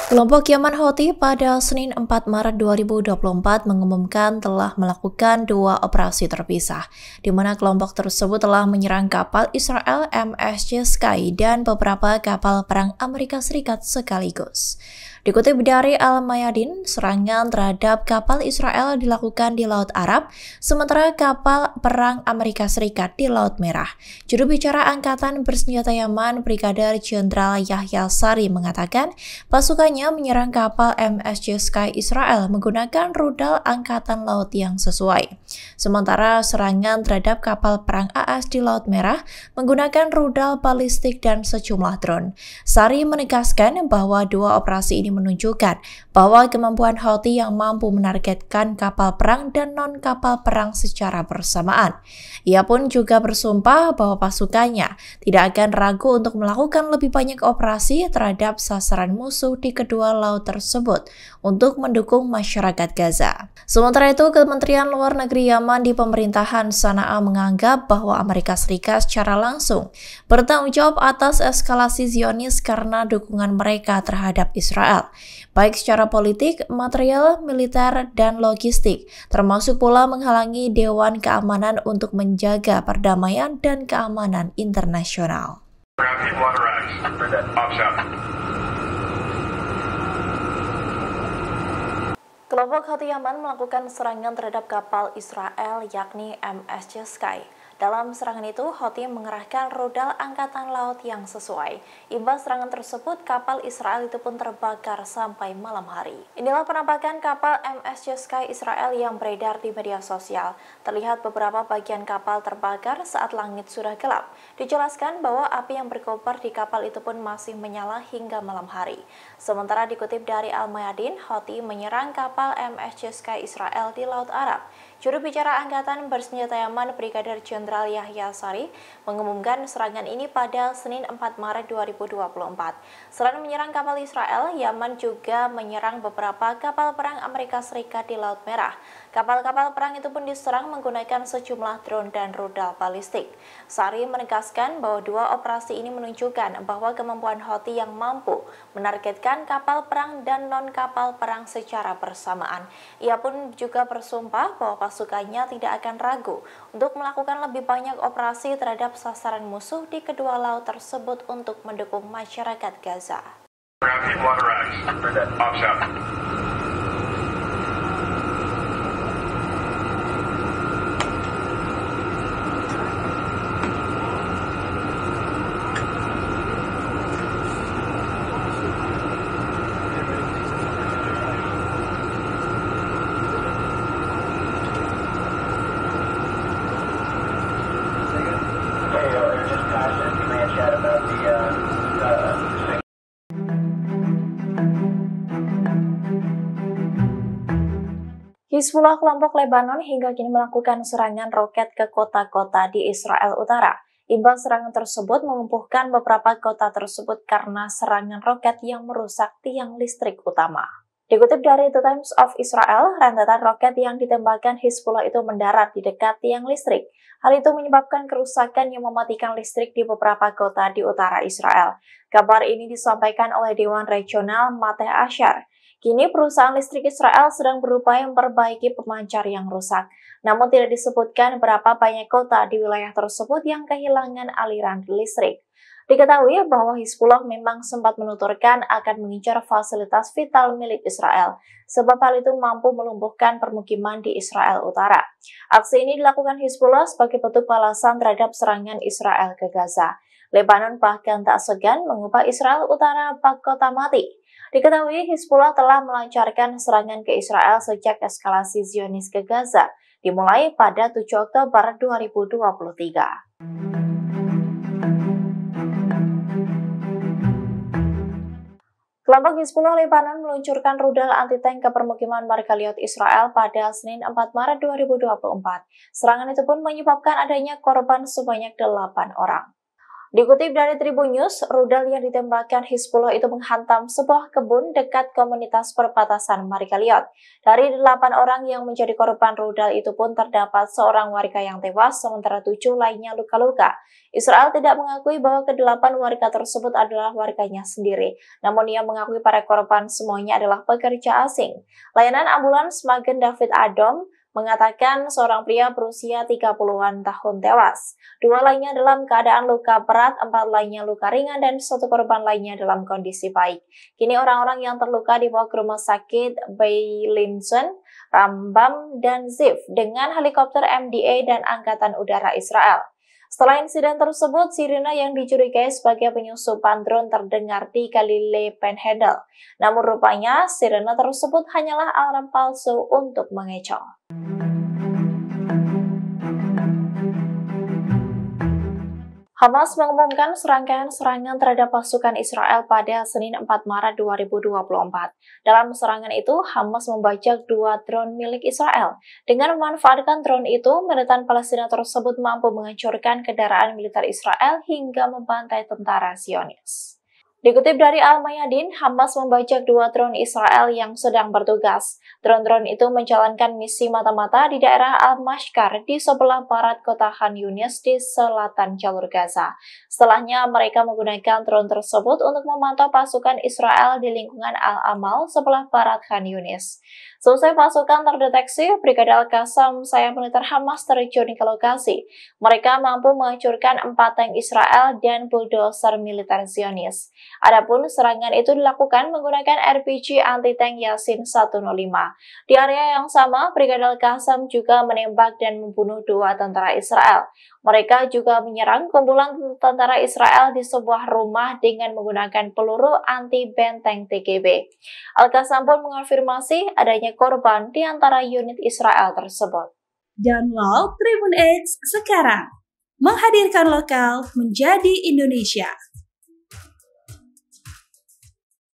Kelompok Yaman Houthi pada Senin 4 Maret 2024 mengumumkan telah melakukan dua operasi terpisah, di mana kelompok tersebut telah menyerang kapal Israel MSC Sky dan beberapa kapal perang Amerika Serikat sekaligus. Dikutip dari Al-Mayadin, serangan terhadap kapal Israel dilakukan di Laut Arab, sementara kapal perang Amerika Serikat di Laut Merah. Juru bicara Angkatan Bersenjata Yaman, Brigadir Jenderal Yahya Sari mengatakan, pasukannya menyerang kapal MSC Sky Israel menggunakan rudal Angkatan Laut yang sesuai. Sementara serangan terhadap kapal perang AS di Laut Merah menggunakan rudal balistik dan sejumlah drone. Sari menegaskan bahwa dua operasi ini menunjukkan bahwa kemampuan Houthi yang mampu menargetkan kapal perang dan non-kapal perang secara bersamaan. Ia pun juga bersumpah bahwa pasukannya tidak akan ragu untuk melakukan lebih banyak operasi terhadap sasaran musuh di kedua laut tersebut untuk mendukung masyarakat Gaza. Sementara itu, Kementerian Luar Negeri Yaman di pemerintahan Sanaa menganggap bahwa Amerika Serikat secara langsung bertanggung jawab atas eskalasi Zionis karena dukungan mereka terhadap Israel, baik secara politik, material, militer, dan logistik, termasuk pula menghalangi Dewan Keamanan untuk menjaga perdamaian dan keamanan internasional. Kelompok Houthi Yaman melakukan serangan terhadap kapal Israel yakni MSC Sky. Dalam serangan itu, Houthi mengerahkan rudal angkatan laut yang sesuai. Imbas serangan tersebut, kapal Israel itu pun terbakar sampai malam hari. Inilah penampakan kapal MSC Sky Israel yang beredar di media sosial. Terlihat beberapa bagian kapal terbakar saat langit sudah gelap. Dijelaskan bahwa api yang berkobar di kapal itu pun masih menyala hingga malam hari. Sementara dikutip dari Al-Mayadin, Houthi menyerang kapal MSC Sky Israel di Laut Arab. Juru bicara Angkatan Bersenjata Yaman, Brigadir Jenderal Yahya Sari, mengumumkan serangan ini pada Senin 4 Maret 2024. Selain menyerang kapal Israel, Yaman juga menyerang beberapa kapal perang Amerika Serikat di Laut Merah. Kapal-kapal perang itu pun diserang menggunakan sejumlah drone dan rudal balistik. Sari menegaskan bahwa dua operasi ini menunjukkan bahwa kemampuan Houthi yang mampu menargetkan kapal perang dan non-kapal perang secara bersamaan. Ia pun juga bersumpah bahwa pasukannya tidak akan ragu untuk melakukan lebih banyak operasi terhadap sasaran musuh di kedua laut tersebut untuk mendukung masyarakat Gaza. Hizbullah kelompok Lebanon hingga kini melakukan serangan roket ke kota-kota di Israel Utara. Imbas serangan tersebut melumpuhkan beberapa kota tersebut karena serangan roket yang merusak tiang listrik utama. Dikutip dari The Times of Israel, rentetan roket yang ditembakkan Hizbullah itu mendarat di dekat tiang listrik. Hal itu menyebabkan kerusakan yang mematikan listrik di beberapa kota di utara Israel. Kabar ini disampaikan oleh Dewan Regional Mateh Ashar. Kini perusahaan listrik Israel sedang berupaya memperbaiki pemancar yang rusak. Namun tidak disebutkan berapa banyak kota di wilayah tersebut yang kehilangan aliran listrik. Diketahui bahwa Hizbullah memang sempat menuturkan akan mengincar fasilitas vital milik Israel, sebab hal itu mampu melumpuhkan permukiman di Israel Utara. Aksi ini dilakukan Hizbullah sebagai bentuk balasan terhadap serangan Israel ke Gaza. Lebanon bahkan tak segan mengubah Israel Utara bak kota mati. Diketahui Hizbullah telah melancarkan serangan ke Israel sejak eskalasi Zionis ke Gaza dimulai pada 7 Oktober 2023. Kelompok Hizbullah Lebanon meluncurkan rudal anti-tank ke permukiman Margaliot Israel pada Senin 4 Maret 2024. Serangan itu pun menyebabkan adanya korban sebanyak 8 orang. Dikutip dari Tribun News, rudal yang ditembakkan Hizbullah itu menghantam sebuah kebun dekat komunitas perbatasan Marikaliot. Dari 8 orang yang menjadi korban rudal itu pun terdapat seorang warga yang tewas, sementara 7 lainnya luka-luka. Israel tidak mengakui bahwa ke-8 warga tersebut adalah warganya sendiri, namun ia mengakui para korban semuanya adalah pekerja asing. Layanan ambulans Magen David Adom mengatakan seorang pria berusia 30-an tahun tewas. 2 lainnya dalam keadaan luka berat, 4 lainnya luka ringan, dan 1 korban lainnya dalam kondisi baik. Kini orang-orang yang terluka dibawa ke rumah sakit Beilinson, Rambam, dan Ziv dengan helikopter MDA dan Angkatan Udara Israel. Setelah insiden tersebut, sirena yang dicurigai sebagai penyusupan drone terdengar di Galilei Panhandle. Namun rupanya, sirena tersebut hanyalah alarm palsu untuk mengecoh. Hamas mengumumkan serangkaian serangan terhadap pasukan Israel pada Senin 4 Maret 2024. Dalam serangan itu, Hamas membajak 2 drone milik Israel. Dengan memanfaatkan drone itu, militan Palestina tersebut mampu menghancurkan kendaraan militer Israel hingga membantai tentara Zionis. Dikutip dari Al-Mayadin, Hamas membajak 2 drone Israel yang sedang bertugas. Drone-drone itu menjalankan misi mata-mata di daerah Al-Mashkar di sebelah barat kota Khan Yunis di selatan jalur Gaza. Setelahnya, mereka menggunakan drone tersebut untuk memantau pasukan Israel di lingkungan Al-Amal sebelah barat Khan Yunis. Selesai pasukan terdeteksi, Brigade Al-Qassam, sayap militer Hamas terjun ke lokasi. Mereka mampu menghancurkan 4 tank Israel dan bulldozer militer Zionis. Adapun serangan itu dilakukan menggunakan RPG anti-tank Yasin 105. Di area yang sama, Brigade Al-Qassam juga menembak dan membunuh 2 tentara Israel. Mereka juga menyerang kumpulan tentara Israel di sebuah rumah dengan menggunakan peluru anti-benteng TGB. Al-Qassam pun mengonfirmasi adanya korban di antara unit Israel tersebut. Download Tribun X sekarang, menghadirkan lokal menjadi Indonesia.